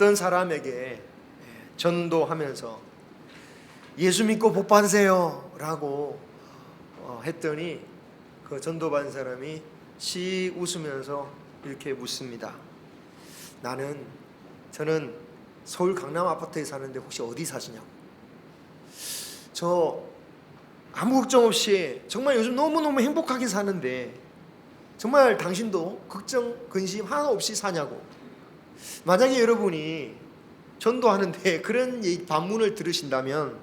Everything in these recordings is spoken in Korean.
어떤 사람에게 전도하면서 예수 믿고 복 받으세요 라고 했더니 그 전도받은 사람이 씩 웃으면서 이렇게 묻습니다. 저는 서울 강남 아파트에 사는데 혹시 어디 사시냐고. 저 아무 걱정 없이 정말 요즘 너무너무 행복하게 사는데 정말 당신도 걱정 근심 하나 없이 사냐고. 만약에 여러분이 전도하는데 그런 반문을 들으신다면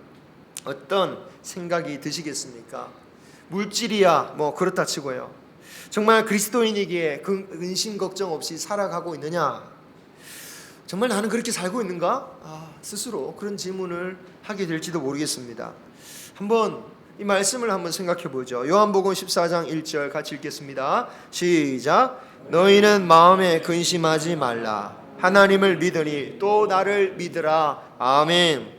어떤 생각이 드시겠습니까? 물질이야 뭐 그렇다 치고요, 정말 그리스도인에게 근심 걱정 없이 살아가고 있느냐, 정말 나는 그렇게 살고 있는가? 스스로 그런 질문을 하게 될지도 모르겠습니다. 한번 이 말씀을 한번 생각해 보죠. 요한복음 14장 1절 같이 읽겠습니다. 시작. 너희는 마음에 근심하지 말라. 하나님을 믿으니 또 나를 믿으라. 아멘.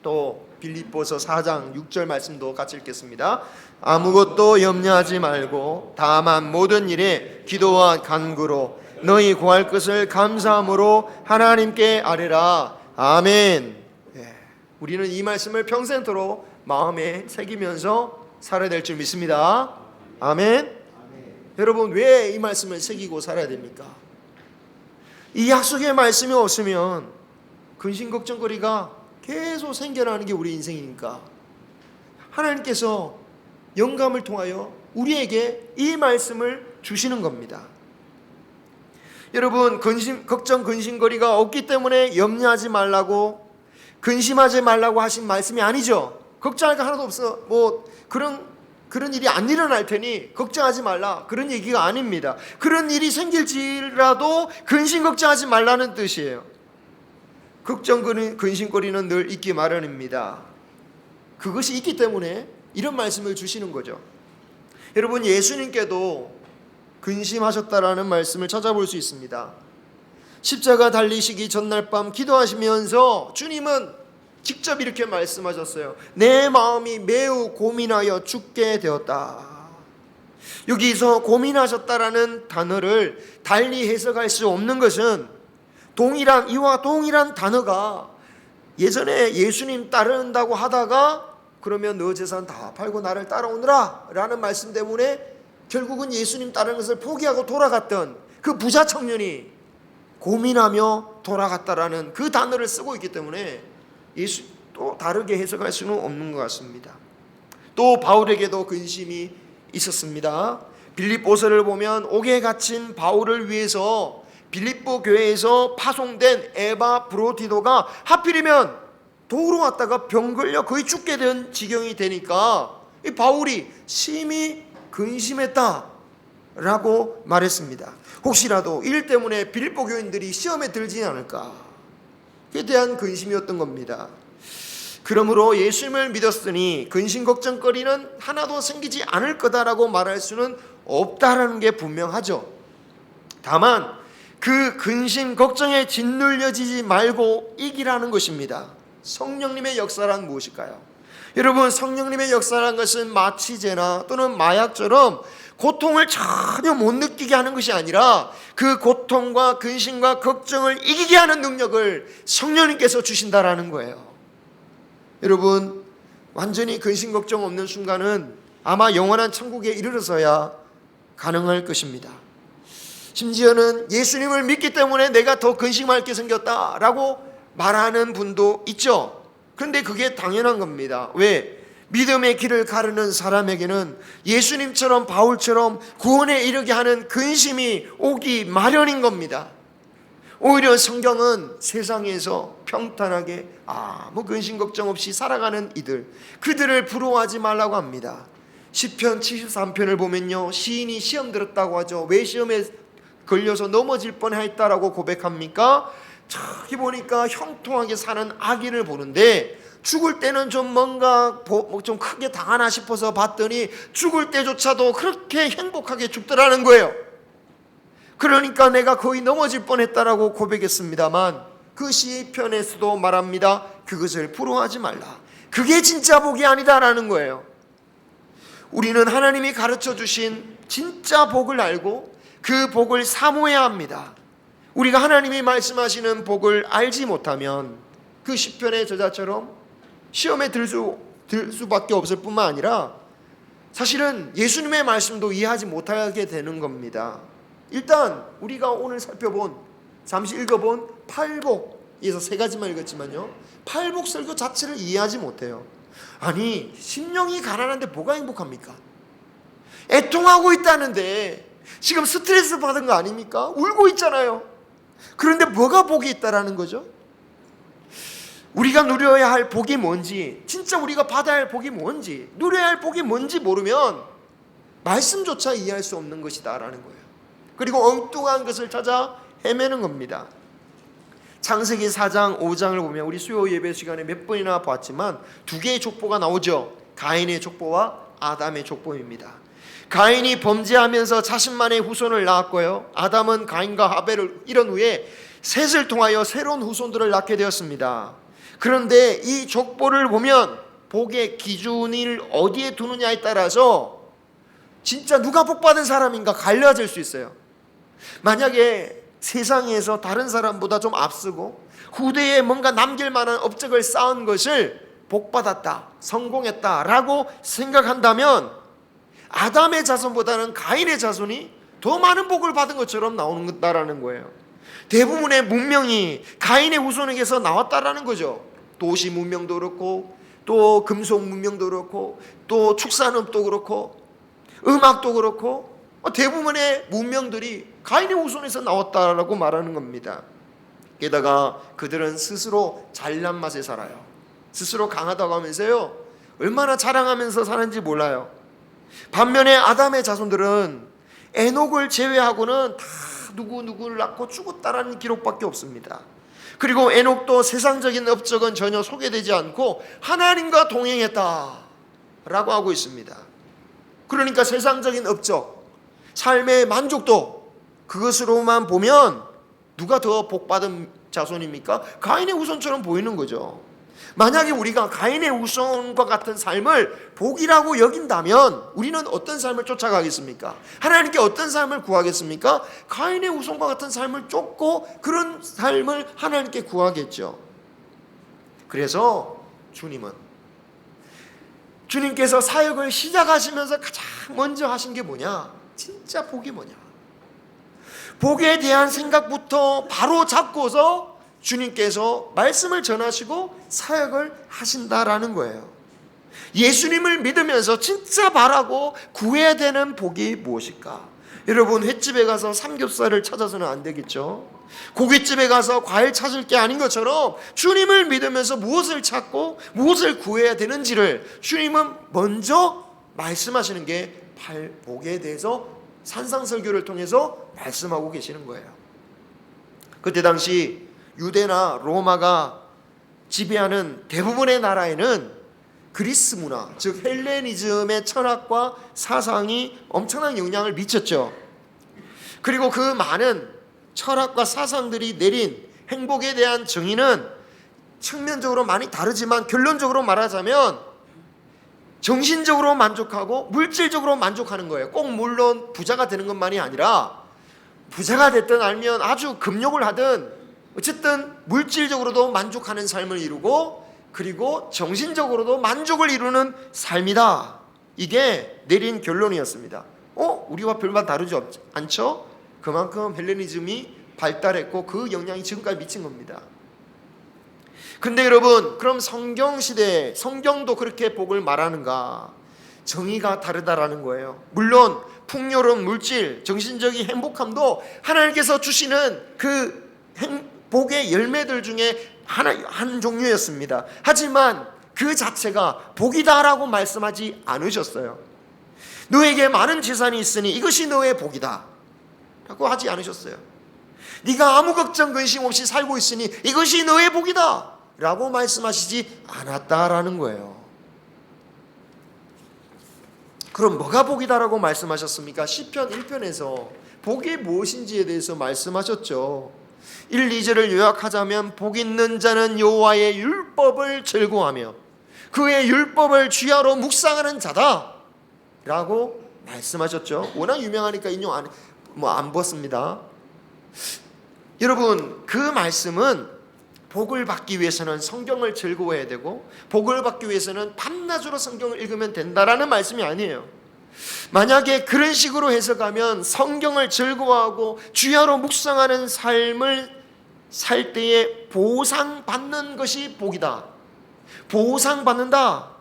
또 빌립보서 4장 6절 말씀도 같이 읽겠습니다. 아무것도 염려하지 말고 다만 모든 일에 기도와 간구로 너희 구할 것을 감사함으로 하나님께 아뢰라. 아멘. 우리는 이 말씀을 평생토록 마음에 새기면서 살아야 될 줄 믿습니다. 아멘. 여러분, 왜 이 말씀을 새기고 살아야 됩니까? 이 약속의 말씀이 없으면 근심 걱정거리가 계속 생겨나는 게 우리 인생이니까 하나님께서 영감을 통하여 우리에게 이 말씀을 주시는 겁니다. 여러분, 걱정 근심거리가 없기 때문에 염려하지 말라고, 근심하지 말라고 하신 말씀이 아니죠. 걱정할 거 하나도 없어, 뭐 그런 일이 안 일어날 테니 걱정하지 말라, 그런 얘기가 아닙니다. 그런 일이 생길지라도 근심 걱정하지 말라는 뜻이에요. 걱정 근심거리는 늘 있기 마련입니다. 그것이 있기 때문에 이런 말씀을 주시는 거죠. 여러분, 예수님께도 근심하셨다라는 말씀을 찾아볼 수 있습니다. 십자가 달리시기 전날 밤 기도하시면서 주님은 직접 이렇게 말씀하셨어요. 내 마음이 매우 고민하여 죽게 되었다. 여기서 고민하셨다라는 단어를 달리 해석할 수 없는 것은 이와 동일한 단어가 예전에 예수님 따른다고 하다가 그러면 너 재산 다 팔고 나를 따라오느라 라는 말씀 때문에 결국은 예수님 따르는 것을 포기하고 돌아갔던 그 부자 청년이 고민하며 돌아갔다라는 그 단어를 쓰고 있기 때문에 예수 또 다르게 해석할 수는 없는 것 같습니다. 또 바울에게도 근심이 있었습니다. 빌립보서를 보면 옥에 갇힌 바울을 위해서 빌립보 교회에서 파송된 에바브로디도가 하필이면 도로 왔다가 병 걸려 거의 죽게 된 지경이 되니까 이 바울이 심히 근심했다라고 말했습니다. 혹시라도 일 때문에 빌립보 교인들이 시험에 들지 않을까, 그에 대한 근심이었던 겁니다. 그러므로 예수님을 믿었으니 근심 걱정거리는 하나도 생기지 않을 거다라고 말할 수는 없다라는 게 분명하죠. 다만 그 근심 걱정에 짓눌려지지 말고 이기라는 것입니다. 성령님의 역사란 무엇일까요? 여러분, 성령님의 역사란 것은 마취제나 또는 마약처럼 고통을 전혀 못 느끼게 하는 것이 아니라 그 고통과 근심과 걱정을 이기게 하는 능력을 성령님께서 주신다라는 거예요. 여러분, 완전히 근심 걱정 없는 순간은 아마 영원한 천국에 이르러서야 가능할 것입니다. 심지어는 예수님을 믿기 때문에 내가 더 근심할 게 생겼다라고 말하는 분도 있죠. 그런데 그게 당연한 겁니다. 왜? 믿음의 길을 가르는 사람에게는 예수님처럼 바울처럼 구원에 이르게 하는 근심이 오기 마련인 겁니다. 오히려 성경은 세상에서 평탄하게 아무 근심 걱정 없이 살아가는 그들을 부러워하지 말라고 합니다. 시편 73편을 보면요, 시인이 시험 들었다고 하죠. 왜 시험에 걸려서 넘어질 뻔했다라고 고백합니까? 저기 보니까 형통하게 사는 악인을 보는데 죽을 때는 좀 뭔가 좀 크게 당하나 싶어서 봤더니 죽을 때조차도 그렇게 행복하게 죽더라는 거예요. 그러니까 내가 거의 넘어질 뻔했다라고 고백했습니다만 그 시편에서도 말합니다. 그것을 부러워하지 말라. 그게 진짜 복이 아니다라는 거예요. 우리는 하나님이 가르쳐 주신 진짜 복을 알고 그 복을 사모해야 합니다. 우리가 하나님이 말씀하시는 복을 알지 못하면 그 시편의 저자처럼 시험에 들 수밖에 없을 뿐만 아니라 사실은 예수님의 말씀도 이해하지 못하게 되는 겁니다. 일단 우리가 오늘 잠시 읽어본 팔복에서 세 가지만 읽었지만요, 팔복 설교 자체를 이해하지 못해요. 아니, 심령이 가난한데 뭐가 행복합니까? 애통하고 있다는데 지금 스트레스 받은 거 아닙니까? 울고 있잖아요. 그런데 뭐가 복이 있다라는 거죠? 우리가 누려야 할 복이 뭔지, 진짜 우리가 받아야 할 복이 뭔지, 누려야 할 복이 뭔지 모르면 말씀조차 이해할 수 없는 것이다라는 거예요. 그리고 엉뚱한 것을 찾아 헤매는 겁니다. 창세기 4장 5장을 보면 우리 수요 예배 시간에 몇 번이나 봤지만 두 개의 족보가 나오죠. 가인의 족보와 아담의 족보입니다. 가인이 범죄하면서 자신만의 후손을 낳았고요, 아담은 가인과 하벨을 잃은 후에 셋을 통하여 새로운 후손들을 낳게 되었습니다. 그런데 이 족보를 보면 복의 기준을 어디에 두느냐에 따라서 진짜 누가 복받은 사람인가 갈려질 수 있어요. 만약에 세상에서 다른 사람보다 좀 앞서고 후대에 뭔가 남길 만한 업적을 쌓은 것을 복받았다, 성공했다라고 생각한다면 아담의 자손보다는 가인의 자손이 더 많은 복을 받은 것처럼 나오는다라는 거예요. 대부분의 문명이 가인의 후손에게서 나왔다라는 거죠. 도시 문명도 그렇고, 또 금속 문명도 그렇고, 또 축산업도 그렇고, 음악도 그렇고, 대부분의 문명들이 가인의 후손에서 나왔다라고 말하는 겁니다. 게다가 그들은 스스로 잘난 맛에 살아요. 스스로 강하다고 하면서요, 얼마나 자랑하면서 사는지 몰라요. 반면에 아담의 자손들은 에녹을 제외하고는 다 누구누구를 낳고 죽었다라는 기록밖에 없습니다. 그리고 에녹도 세상적인 업적은 전혀 소개되지 않고 하나님과 동행했다라고 하고 있습니다. 그러니까 세상적인 업적, 삶의 만족도, 그것으로만 보면 누가 더 복받은 자손입니까? 가인의 후손처럼 보이는 거죠. 만약에 우리가 가인의 후손과 같은 삶을 복이라고 여긴다면 우리는 어떤 삶을 쫓아가겠습니까? 하나님께 어떤 삶을 구하겠습니까? 가인의 후손과 같은 삶을 쫓고 그런 삶을 하나님께 구하겠죠. 그래서 주님께서 사역을 시작하시면서 가장 먼저 하신 게 뭐냐? 진짜 복이 뭐냐? 복에 대한 생각부터 바로 잡고서 주님께서 말씀을 전하시고 사역을 하신다라는 거예요. 예수님을 믿으면서 진짜 바라고 구해야 되는 복이 무엇일까? 여러분, 횟집에 가서 삼겹살을 찾아서는 안 되겠죠. 고깃집에 가서 과일 찾을 게 아닌 것처럼 주님을 믿으면서 무엇을 찾고 무엇을 구해야 되는지를 주님은 먼저 말씀하시는 게 복에 대해서 산상설교를 통해서 말씀하고 계시는 거예요. 그때 당시 유대나 로마가 지배하는 대부분의 나라에는 그리스 문화, 즉 헬레니즘의 철학과 사상이 엄청난 영향을 미쳤죠. 그리고 그 많은 철학과 사상들이 내린 행복에 대한 정의는 측면적으로 많이 다르지만 결론적으로 말하자면 정신적으로 만족하고 물질적으로 만족하는 거예요. 꼭 물론 부자가 되는 것만이 아니라 부자가 됐든 아니면 아주 금욕을 하든 어쨌든 물질적으로도 만족하는 삶을 이루고 그리고 정신적으로도 만족을 이루는 삶이다. 이게 내린 결론이었습니다. 우리와 별반 다르지 않죠? 그만큼 헬레니즘이 발달했고 그 영향이 지금까지 미친 겁니다. 근데 여러분, 그럼 성경시대에 성경도 그렇게 복을 말하는가? 정의가 다르다라는 거예요. 물론 풍요로운 물질, 정신적인 행복함도 하나님께서 주시는 그 복의 열매들 중에 한 종류였습니다. 하지만 그 자체가 복이다라고 말씀하지 않으셨어요. 너에게 많은 재산이 있으니 이것이 너의 복이다 라고 하지 않으셨어요. 네가 아무 걱정 근심 없이 살고 있으니 이것이 너의 복이다 라고 말씀하시지 않았다라는 거예요. 그럼 뭐가 복이다라고 말씀하셨습니까? 시편 1편에서 복이 무엇인지에 대해서 말씀하셨죠. 1, 2절을 요약하자면 복 있는 자는 여호와의 율법을 즐거워하며 그의 율법을 주야로 묵상하는 자다 라고 말씀하셨죠. 워낙 유명하니까 인용 안 벗습니다. 여러분, 그 말씀은 복을 받기 위해서는 성경을 즐거워해야 되고 복을 받기 위해서는 밤낮으로 성경을 읽으면 된다라는 말씀이 아니에요. 만약에 그런 식으로 해석하면 성경을 즐거워하고 주야로 묵상하는 삶을 살 때에 보상받는 것이 복이다. 보상받는다.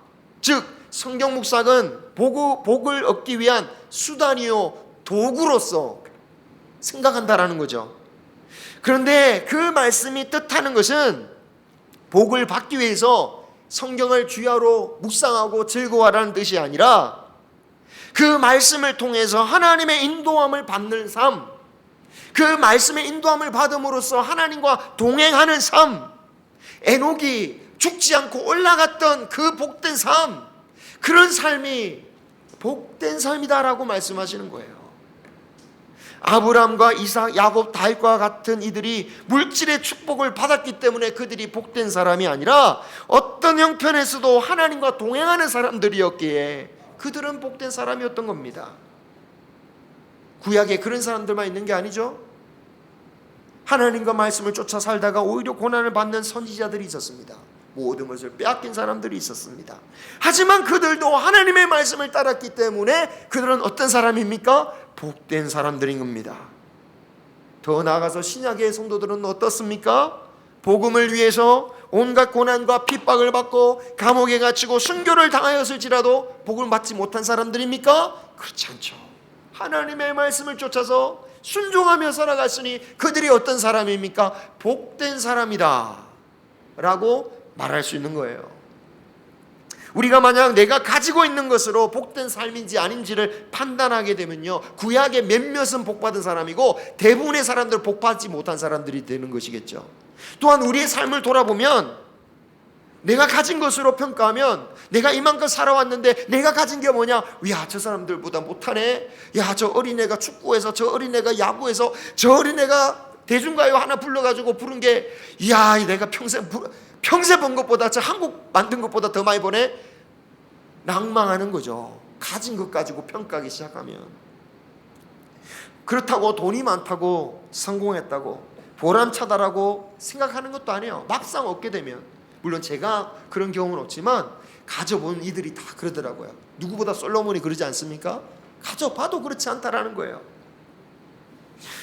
즉 성경 묵상은 복을 얻기 위한 수단이요 도구로서 생각한다라는 거죠. 그런데 그 말씀이 뜻하는 것은 복을 받기 위해서 성경을 주야로 묵상하고 즐거워하라는 뜻이 아니라 그 말씀을 통해서 하나님의 인도함을 받는 삶, 그 말씀의 인도함을 받음으로써 하나님과 동행하는 삶, 에녹이 죽지 않고 올라갔던 그 복된 삶, 그런 삶이 복된 삶이다라고 말씀하시는 거예요. 아브라함과 이삭, 야곱, 다윗과 같은 이들이 물질의 축복을 받았기 때문에 그들이 복된 사람이 아니라 어떤 형편에서도 하나님과 동행하는 사람들이었기에 그들은 복된 사람이었던 겁니다. 구약에 그런 사람들만 있는 게 아니죠. 하나님과 말씀을 쫓아 살다가 오히려 고난을 받는 선지자들이 있었습니다. 모든 것을 빼앗긴 사람들이 있었습니다. 하지만 그들도 하나님의 말씀을 따랐기 때문에 그들은 어떤 사람입니까? 복된 사람들인 겁니다. 더 나아가서 신약의 성도들은 어떻습니까? 복음을 위해서 온갖 고난과 핍박을 받고 감옥에 갇히고 순교를 당하였을지라도 복을 받지 못한 사람들입니까? 그렇지 않죠. 하나님의 말씀을 쫓아서 순종하며 살아갔으니 그들이 어떤 사람입니까? 복된 사람이다 라고 말할 수 있는 거예요. 우리가 만약 내가 가지고 있는 것으로 복된 삶인지 아닌지를 판단하게 되면요, 구약의 몇몇은 복받은 사람이고 대부분의 사람들은 복받지 못한 사람들이 되는 것이겠죠. 또한 우리의 삶을 돌아보면 내가 가진 것으로 평가하면 내가 이만큼 살아왔는데 내가 가진 게 뭐냐? 야, 저 사람들보다 못하네. 야, 저 어린애가 축구해서, 저 어린애가 야구해서, 저 어린애가 대중가요 하나 불러가지고 부른 게, 야, 내가 평생 본 것보다, 저 한국 만든 것보다 더 많이 보네. 낭망하는 거죠. 가진 것 가지고 평가하기 시작하면. 그렇다고 돈이 많다고 성공했다고 보람차다라고 생각하는 것도 아니에요. 막상 얻게 되면. 물론 제가 그런 경험은 없지만 가져본 이들이 다 그러더라고요. 누구보다 솔로몬이 그러지 않습니까? 가져봐도 그렇지 않다라는 거예요.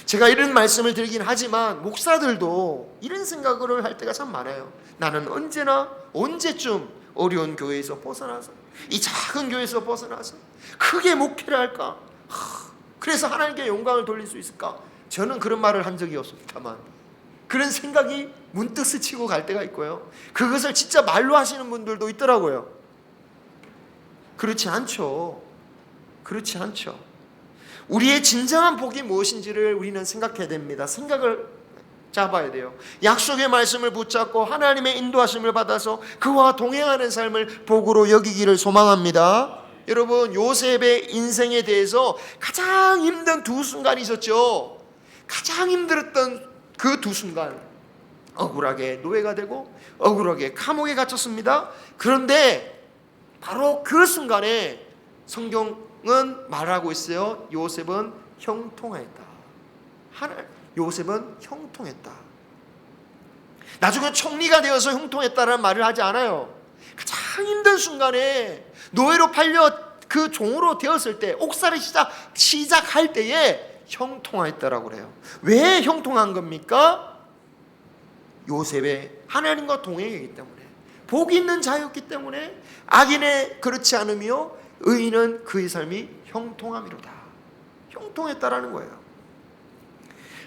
제가 이런 말씀을 드리긴 하지만 목사들도 이런 생각을 할 때가 참 많아요. 나는 언제쯤 어려운 교회에서 벗어나서, 이 작은 교회에서 벗어나서 크게 목회를 할까? 그래서 하나님께 영광을 돌릴 수 있을까? 저는 그런 말을 한 적이 없습니다만 그런 생각이 문득 스치고 갈 때가 있고요, 그것을 진짜 말로 하시는 분들도 있더라고요. 그렇지 않죠. 그렇지 않죠. 우리의 진정한 복이 무엇인지를 우리는 생각해야 됩니다. 생각을 잡아야 돼요. 약속의 말씀을 붙잡고 하나님의 인도하심을 받아서 그와 동행하는 삶을 복으로 여기기를 소망합니다. 여러분, 요셉의 인생에 대해서 가장 힘든 두 순간이 있었죠. 가장 힘들었던 그 두 순간, 억울하게 노예가 되고 억울하게 감옥에 갇혔습니다. 그런데 바로 그 순간에 성경은 말하고 있어요. 요셉은 형통했다. 요셉은 형통했다. 나중에 총리가 되어서 형통했다라는 말을 하지 않아요. 가장 힘든 순간에 노예로 팔려 그 종으로 되었을 때, 옥살이 시작할 때에 형통했다라고 그래요. 왜 형통한 겁니까? 요셉의 하나님과 동행이기 때문에, 복 있는 자였기 때문에. 악인의 그렇지 않으며 의인은 그의 삶이 형통함이로다. 형통했다라는 거예요.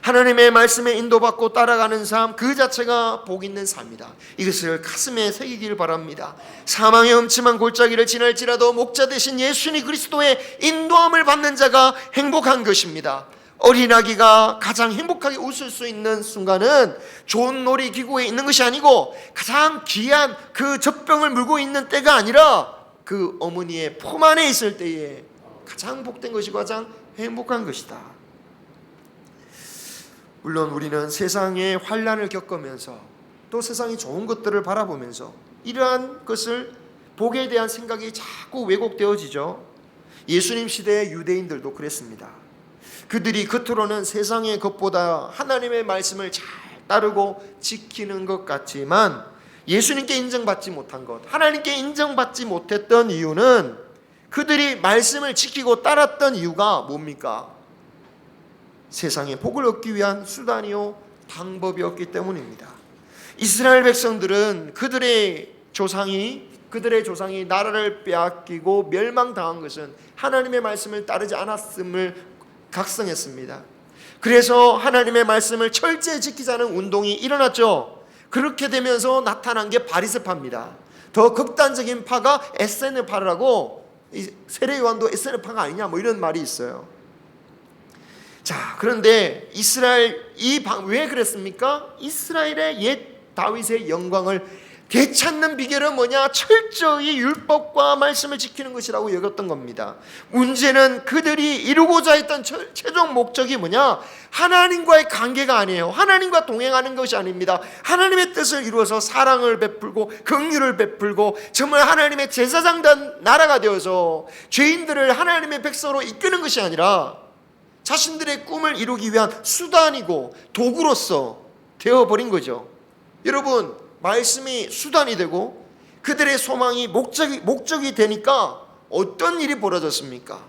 하나님의 말씀에 인도받고 따라가는 삶, 그 자체가 복 있는 삶이다. 이것을 가슴에 새기길 바랍니다. 사망의 음침한 골짜기를 지날지라도 목자 되신 예수님 그리스도의 인도함을 받는 자가 행복한 것입니다. 어린아기가 가장 행복하게 웃을 수 있는 순간은 좋은 놀이기구에 있는 것이 아니고 가장 귀한 그 젖병을 물고 있는 때가 아니라 그 어머니의 품 안에 있을 때에 가장 복된 것이고 가장 행복한 것이다. 물론 우리는 세상의 환난을 겪으면서 또 세상의 좋은 것들을 바라보면서 이러한 것을, 복에 대한 생각이 자꾸 왜곡되어지죠. 예수님 시대의 유대인들도 그랬습니다. 그들이 겉으로는 세상의 것보다 하나님의 말씀을 잘 따르고 지키는 것 같지만 예수님께 인정받지 못한 것, 하나님께 인정받지 못했던 이유는 그들이 말씀을 지키고 따랐던 이유가 뭡니까? 세상의 복을 얻기 위한 수단이요 방법이었기 때문입니다. 이스라엘 백성들은 그들의 조상이 나라를 빼앗기고 멸망당한 것은 하나님의 말씀을 따르지 않았음을 각성했습니다. 그래서 하나님의 말씀을 철저히 지키자는 운동이 일어났죠. 그렇게 되면서 나타난 게 바리새파입니다. 더 극단적인 파가 에세느파라고, 세례 요한도 에세느파가 아니냐 뭐 이런 말이 있어요. 자, 그런데 이스라엘 왜 그랬습니까? 이스라엘의 옛 다윗의 영광을 되찾는 비결은 뭐냐? 철저히 율법과 말씀을 지키는 것이라고 여겼던 겁니다. 문제는 그들이 이루고자 했던 최종 목적이 뭐냐? 하나님과의 관계가 아니에요. 하나님과 동행하는 것이 아닙니다. 하나님의 뜻을 이루어서 사랑을 베풀고 긍휼을 베풀고 정말 하나님의 제사장된 나라가 되어서 죄인들을 하나님의 백성으로 이끄는 것이 아니라 자신들의 꿈을 이루기 위한 수단이고 도구로서 되어버린 거죠. 여러분, 말씀이 수단이 되고 그들의 소망이 목적이 되니까 어떤 일이 벌어졌습니까?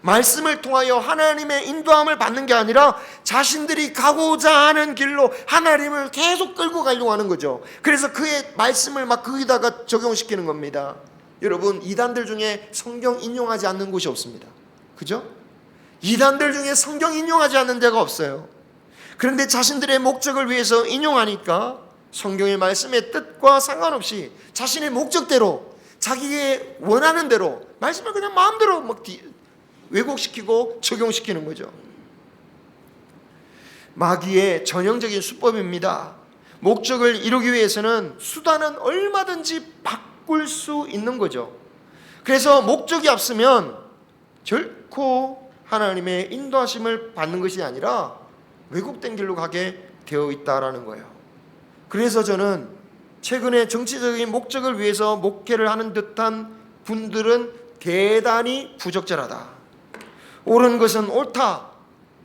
말씀을 통하여 하나님의 인도함을 받는 게 아니라 자신들이 가고자 하는 길로 하나님을 계속 끌고 가려고 하는 거죠. 그래서 그의 말씀을 막 거기다가 적용시키는 겁니다. 여러분, 이단들 중에 성경 인용하지 않는 곳이 없습니다. 그죠? 이단들 중에 성경 인용하지 않는 데가 없어요. 그런데 자신들의 목적을 위해서 인용하니까 성경의 말씀의 뜻과 상관없이 자신의 목적대로, 자기의 원하는 대로 말씀을 그냥 마음대로 막 왜곡시키고 적용시키는 거죠. 마귀의 전형적인 수법입니다. 목적을 이루기 위해서는 수단은 얼마든지 바꿀 수 있는 거죠. 그래서 목적이 없으면 결코 하나님의 인도하심을 받는 것이 아니라 왜곡된 길로 가게 되어 있다라는 거예요. 그래서 저는 최근에 정치적인 목적을 위해서 목회를 하는 듯한 분들은 대단히 부적절하다. 옳은 것은 옳다,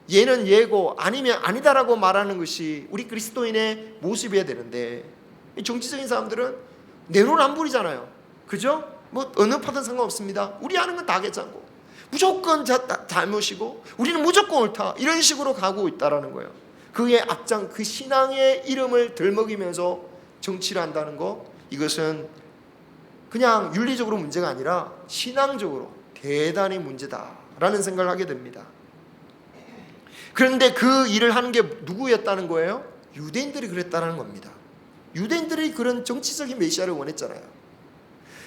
얘는 얘고 아니면 아니다라고 말하는 것이 우리 그리스도인의 모습이어야 되는데, 정치적인 사람들은 내놓은 안 부리잖아요. 그죠? 뭐 어느 파든 상관없습니다. 우리 하는 건 다 괜찮고 무조건 잘못이고 우리는 무조건 옳다, 이런 식으로 가고 있다라는 거예요. 그의 앞장, 그 신앙의 이름을 들먹이면서 정치를 한다는 거, 이것은 그냥 윤리적으로 문제가 아니라 신앙적으로 대단히 문제다라는 생각을 하게 됩니다. 그런데 그 일을 하는 게 누구였다는 거예요? 유대인들이 그랬다는 겁니다. 유대인들이 그런 정치적인 메시아를 원했잖아요.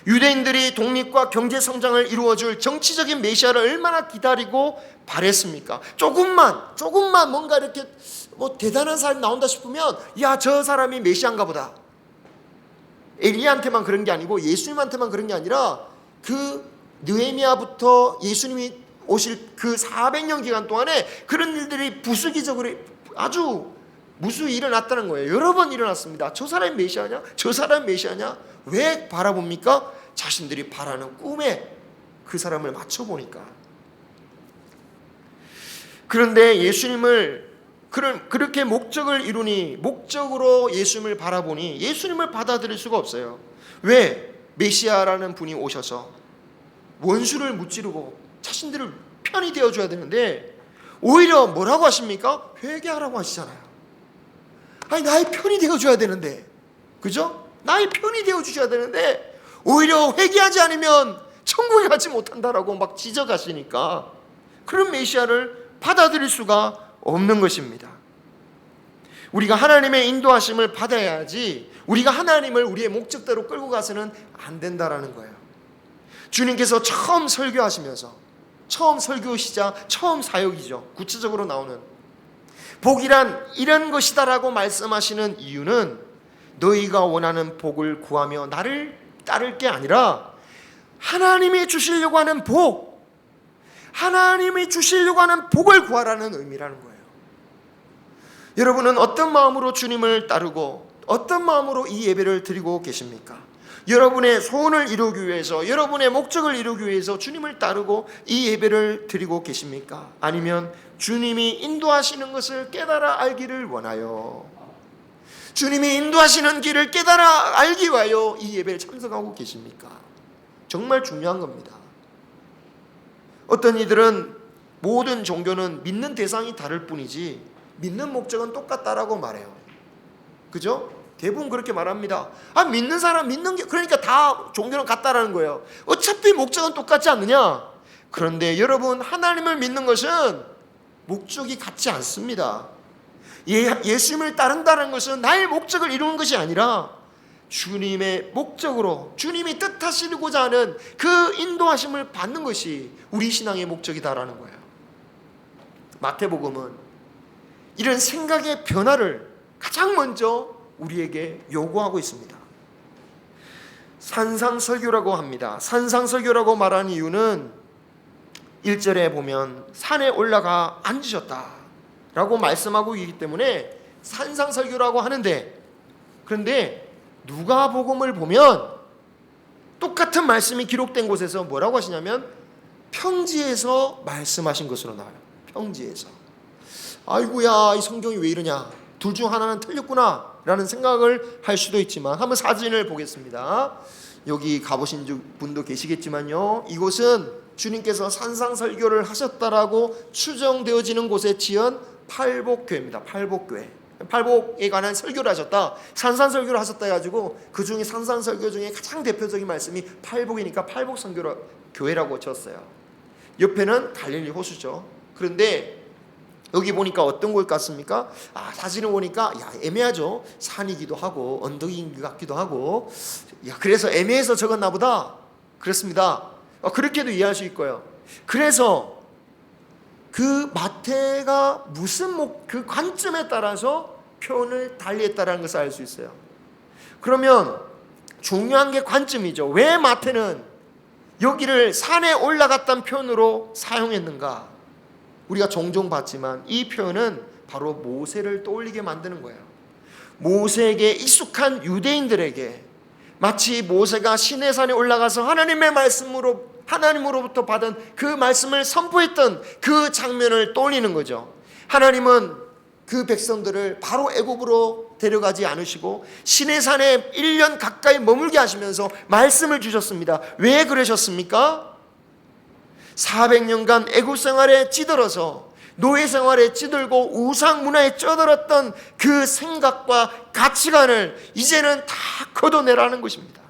유대인들이 독립과 경제 성장을 이루어줄 정치적인 메시아를 얼마나 기다리고 바랬습니까? 조금만 뭔가 이렇게 뭐 대단한 사람이 나온다 싶으면, 야, 저 사람이 메시아인가 보다. 엘리야한테만 그런 게 아니고 예수님한테만 그런 게 아니라 그 느헤미야부터 예수님이 오실 그 400년 기간 동안에 그런 일들이 부수기적으로 아주 무수히 일어났다는 거예요. 여러 번 일어났습니다. 저 사람이 메시아냐? 저 사람이 메시아냐? 왜 바라봅니까? 자신들이 바라는 꿈에 그 사람을 맞춰보니까. 그런데 예수님을 그렇게 목적을 이루니, 목적으로 예수님을 바라보니 예수님을 받아들일 수가 없어요. 왜? 메시아라는 분이 오셔서 원수를 무찌르고 자신들을 편이 되어줘야 되는데 오히려 뭐라고 하십니까? 회개하라고 하시잖아요. 아니, 나의 편이 되어줘야 되는데, 그죠? 나의 편이 되어주셔야 되는데 오히려 회개하지 않으면 천국에 가지 못한다라고 막 지적하시니까 그런 메시아를 받아들일 수가 없는 것입니다. 우리가 하나님의 인도하심을 받아야지 우리가 하나님을 우리의 목적대로 끌고 가서는 안 된다라는 거예요. 주님께서 처음 설교하시면서, 처음 설교시자 처음 사역이죠. 구체적으로 나오는 복이란 이런 것이다라고 말씀하시는 이유는 너희가 원하는 복을 구하며 나를 따를 게 아니라 하나님이 주시려고 하는 복, 하나님이 주시려고 하는 복을 구하라는 의미라는 거예요. 여러분은 어떤 마음으로 주님을 따르고 어떤 마음으로 이 예배를 드리고 계십니까? 여러분의 소원을 이루기 위해서, 여러분의 목적을 이루기 위해서 주님을 따르고 이 예배를 드리고 계십니까? 아니면 주님이 인도하시는 것을 깨달아 알기를 원하여, 주님이 인도하시는 길을 깨달아 알기 위하여 이 예배에 참석하고 계십니까? 정말 중요한 겁니다. 어떤 이들은 모든 종교는 믿는 대상이 다를 뿐이지 믿는 목적은 똑같다라고 말해요. 그죠? 대부분 그렇게 말합니다. 믿는 사람 믿는 게, 그러니까 다 종교는 같다라는 거예요. 어차피 목적은 똑같지 않느냐? 그런데 여러분, 하나님을 믿는 것은 목적이 같지 않습니다. 예수님을 따른다는 것은 나의 목적을 이루는 것이 아니라 주님의 목적으로, 주님이 뜻하시고자 하는 그 인도하심을 받는 것이 우리 신앙의 목적이다라는 거예요. 마태복음은 이런 생각의 변화를 가장 먼저 우리에게 요구하고 있습니다. 산상설교라고 합니다. 산상설교라고 말하는 이유는 1절에 보면 산에 올라가 앉으셨다라고 말씀하고 있기 때문에 산상설교라고 하는데, 그런데 누가복음을 보면 똑같은 말씀이 기록된 곳에서 뭐라고 하시냐면 평지에서 말씀하신 것으로 나와요. 평지에서. 아이고야, 이 성경이 왜 이러냐, 둘 중 하나는 틀렸구나 라는 생각을 할 수도 있지만, 한번 사진을 보겠습니다. 여기 가보신 분도 계시겠지만요, 이곳은 주님께서 산상설교를 하셨다라고 추정되어지는 곳에 지은 팔복교회입니다. 팔복교회. 팔복에 관한 설교를 하셨다, 산상설교를 하셨다 해가지고 그 중에 산상설교 중에 가장 대표적인 말씀이 팔복이니까 팔복선교회라고 쳤어요. 옆에는 갈릴리 호수죠. 그런데 여기 보니까 어떤 곳 같습니까? 사진을 보니까 애매하죠. 산이기도 하고 언덕인 것 같기도 하고, 그래서 애매해서 적었나 보다. 그렇습니다. 그렇게도 이해할 수 있고요. 그래서 그 마태가 무슨 그 관점에 따라서 표현을 달리했다라는 것을 알 수 있어요. 그러면 중요한 게 관점이죠. 왜 마태는 여기를 산에 올라갔다는 표현으로 사용했는가? 우리가 종종 봤지만 이 표현은 바로 모세를 떠올리게 만드는 거예요. 모세에게 익숙한 유대인들에게 마치 모세가 시내산에 올라가서 하나님으로부터 받은 그 말씀을 선포했던 그 장면을 떠올리는 거죠. 하나님은 그 백성들을 바로 애굽으로 데려가지 않으시고 시내산에 1년 가까이 머물게 하시면서 말씀을 주셨습니다. 왜 그러셨습니까? 400년간 애굽 생활에 찌들어서 노예 생활에 찌들고 우상 문화에 쩌들었던 그 생각과 가치관을 이제는 다 걷어내라는 것입니다.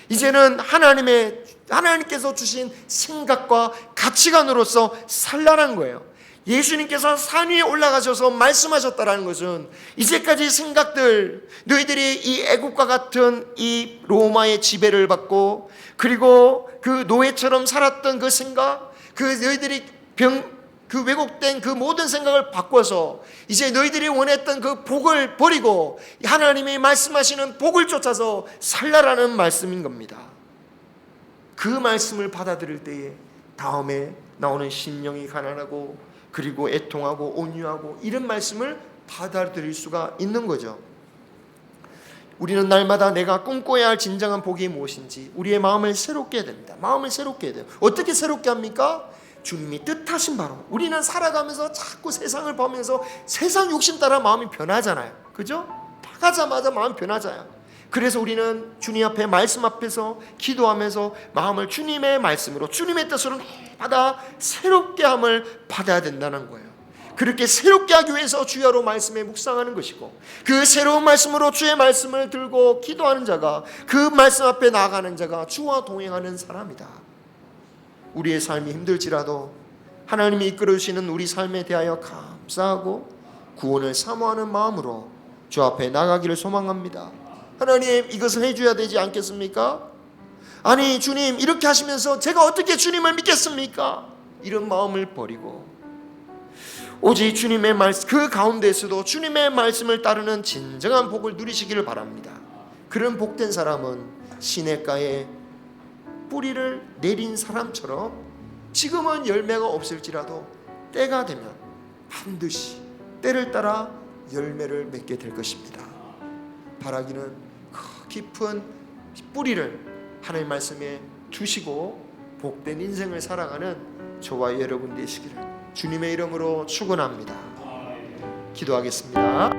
이제는 하나님께서 주신 생각과 가치관으로서 살라는 거예요. 예수님께서 산 위에 올라가셔서 말씀하셨다라는 것은 이제까지 생각들, 너희들이 이 애국과 같은 이 로마의 지배를 받고 그리고 그 노예처럼 살았던 그 생각, 그 너희들이 그 왜곡된 그 모든 생각을 바꿔서 이제 너희들이 원했던 그 복을 버리고 하나님이 말씀하시는 복을 쫓아서 살라라는 말씀인 겁니다. 그 말씀을 받아들일 때에 다음에 나오는 심령이 가난하고 그리고 애통하고 온유하고 이런 말씀을 받아들일 수가 있는 거죠. 우리는 날마다 내가 꿈꿔야 할 진정한 복이 무엇인지 우리의 마음을 새롭게 해야 됩니다. 마음을 새롭게 해야 돼요. 어떻게 새롭게 합니까? 주님이 뜻하신 바로. 우리는 살아가면서 자꾸 세상을 보면서 세상 욕심 따라 마음이 변하잖아요. 그죠? 나가자마자 마음 변하잖아요. 그래서 우리는 주님 앞에 말씀 앞에서 기도하면서 마음을 주님의 말씀으로 주님의 뜻으로 받아 새롭게 함을 받아야 된다는 거예요. 그렇게 새롭게 하기 위해서 주야로 말씀에 묵상하는 것이고 그 새로운 말씀으로 주의 말씀을 들고 기도하는 자가 그 말씀 앞에 나아가는 자가 주와 동행하는 사람이다. 우리의 삶이 힘들지라도 하나님이 이끌어주시는 우리 삶에 대하여 감사하고 구원을 사모하는 마음으로 주 앞에 나가기를 소망합니다. 하나님, 이것을 해줘야 되지 않겠습니까? 아니 주님, 이렇게 하시면서 제가 어떻게 주님을 믿겠습니까? 이런 마음을 버리고 오직 주님의 말씀, 그 가운데에서도 주님의 말씀을 따르는 진정한 복을 누리시기를 바랍니다. 그런 복된 사람은 시냇가에 뿌리를 내린 사람처럼 지금은 열매가 없을지라도 때가 되면 반드시 때를 따라 열매를 맺게 될 것입니다. 바라기는 깊은 뿌리를 하나님 말씀에 두시고 복된 인생을 살아가는 저와 여러분 되시기를 주님의 이름으로 축원합니다. 기도하겠습니다.